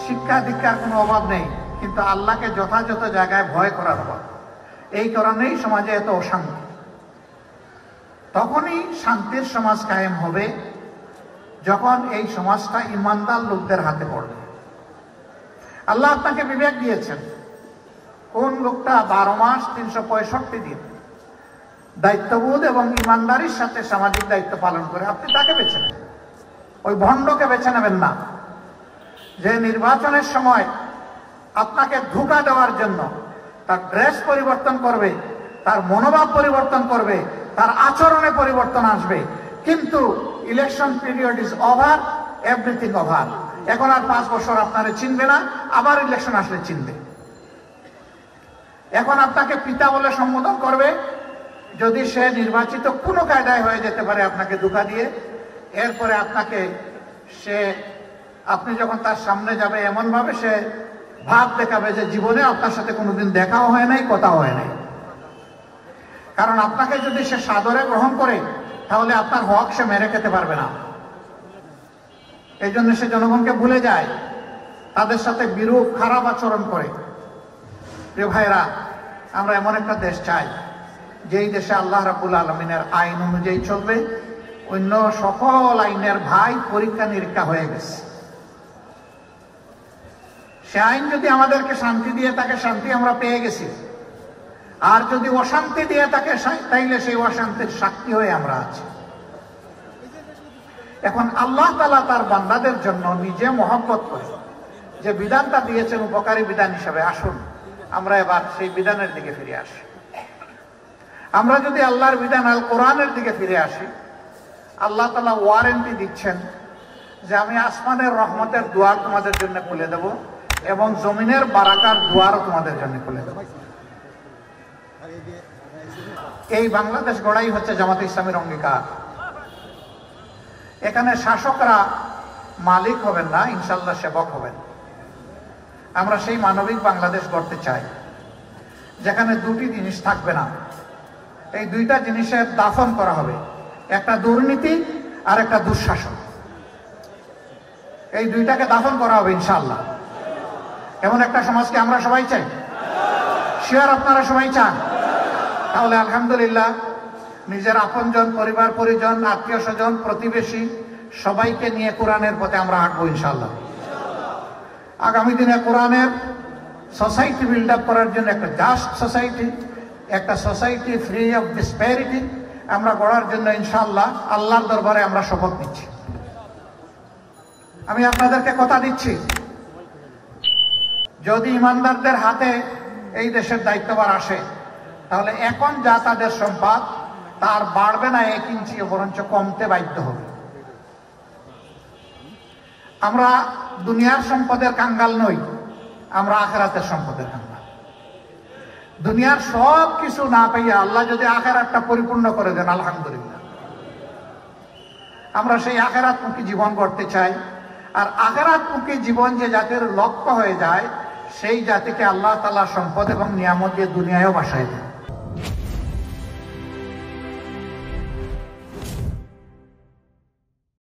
শিক্ষা দীক্ষার কোনো অভাব নেই, কিন্তু আল্লাহকে যথাযথ জায়গায় ভয় করার অভাব। এই কারণেই সমাজে এত অশান্তি। তখনই শান্তির সমাজ কায়েম হবে যখন এই সমাজটা ইমানদার লোকদের হাতে পড়বে। আল্লাহ আপনাকে বিবেক দিয়েছেন, কোন লোকটা 12 মাস 365 দিন দায়িত্ববোধ এবং ইমানদারির সাথে সামাজিক দায়িত্ব পালন করে, আপনি তাকে বেছে নেন। ওই ভণ্ডকে বেছে নেবেন না, যে নির্বাচনের সময় আপনাকে ধোঁকা দেওয়ার জন্য তার ড্রেস পরিবর্তন করবে, তার মনোভাব পরিবর্তন করবে, তার আচরণে পরিবর্তন আসবে, কিন্তু election period is over, everything over. এখন আর 5 বছর আপনারা চিনবে না, আবার ইলেকশন আসলে চিনবে। এখন আপনাকে পিতা বলে সম্বোধন করবে যদি সে নির্বাচিত কোনো কায়দায় হয়ে যেতে পারে আপনাকে ধোঁকা দিয়ে। এরপরে আপনাকে আপনি যখন তার সামনে যাবে এমন ভাবে সে ভাব দেখাবে যে জীবনে আপনার সাথে কোনোদিন দেখাও হয় নাই, কথাও হয় নাই। কারণ আপনাকে যদি সে সাদরে গ্রহণ করে তাহলে আপনার হক সে মেরে খেতে পারবে না। এই জন্য সে জনগণকে ভুলে যায়, তাদের সাথে বিরূপ খারাপ আচরণ করে। প্রিয় ভাইরা, আমরা এমন একটা দেশ চাই যেই দেশে আল্লাহ রাব্বুল আলামিনের আইন অনুযায়ী চলবে। অন্য সকল আইনের ভাই পরীক্ষা নিরীক্ষা হয়ে গেছে। সে আইন যদি আমাদেরকে শান্তি দিয়ে থাকে, শান্তি আমরা পেয়ে গেছি। আর যদি অশান্তি দিয়ে থাকে, তাইলে সেই অশান্তির সাক্ষী হয়ে আমরা আছি। এখন আল্লাহ তাআলা তার বান্দাদের জন্য নিজে মহব্বত করে যে বিধানটা দিয়েছেন উপকারী বিধান হিসাবে, আসুন আমরা এবার সেই বিধানের দিকে ফিরে আসি। আমরা যদি আল্লাহর বিধান আল কোরআনের দিকে ফিরে আসি, আল্লাহ তাআলা ওয়ারেন্টি দিচ্ছেন যে আমি আসমানের রহমতের দুয়ার তোমাদের জন্য খুলে দেব এবং জমিনের বারাকার দুয়ারও তোমাদের জন্য খুলে দেব। এই বাংলাদেশ গড়াই হচ্ছে জামাতে ইসলামীর অঙ্গীকার। এখানে শাসকরা মালিক হবেন না, ইনশাল্লাহ সেবক হবেন। আমরা সেই মানবিক বাংলাদেশ গড়তে চাই যেখানে দুটি জিনিস থাকবে না। এই দুইটা জিনিসের দাফন করা হবে, একটা দুর্নীতি আর একটা দুঃশাসন। এই দুইটাকে দাফন করা হবে ইনশাআল্লাহ। এমন একটা সমাজকে আমরা সবাই চাই, শিওর আপনারা সবাই চান? তাহলে আলহামদুলিল্লাহ, নিজের আপনজন, পরিবার পরিজন, আত্মীয় স্বজন, প্রতিবেশী সবাইকে নিয়ে কোরআনের পথে আমরা হাঁটবো ইনশাআল্লাহ। আগামী দিনে কোরআনের সোসাইটি বিল্ড আপ করার জন্য একটা জাস্ট সোসাইটি, একটা সোসাইটি ফ্রি অফ ডিসপ্যারিটি আমরা গড়ার জন্য ইনশাআল্লাহ আল্লাহর দরবারে আমরা শপথ নিচ্ছি। আমি আপনাদেরকে কথা দিচ্ছি, যদি ইমানদারদের হাতে এই দেশের দায়িত্বভার আসে, তাহলে এখন যা তাদের সম্পদ তার বাড়বে না 1 ইঞ্চি, বরঞ্চ কমতে বাধ্য হবে। আমরা দুনিয়ার সম্পদের কাঙ্গাল নই, আমরা আখিরাতের সম্পদের কাঙ্গাল। দুনিয়ার সব কিছু না পাইয়া আল্লাহ যদি আখিরাতটা পরিপূর্ণ করে দেন, আলহামদুলিল্লাহ। আমরা সেই আখিরাতমুখী জীবন গড়তে চাই। আর আখিরাতমুখী জীবন যে জাতির লক্ষ্য হয়ে যায়, সেই জাতিকে আল্লাহ তাআলা সম্পদ এবং নিয়ামত দিয়ে দুনিয়ায়ও বাসায় দেন।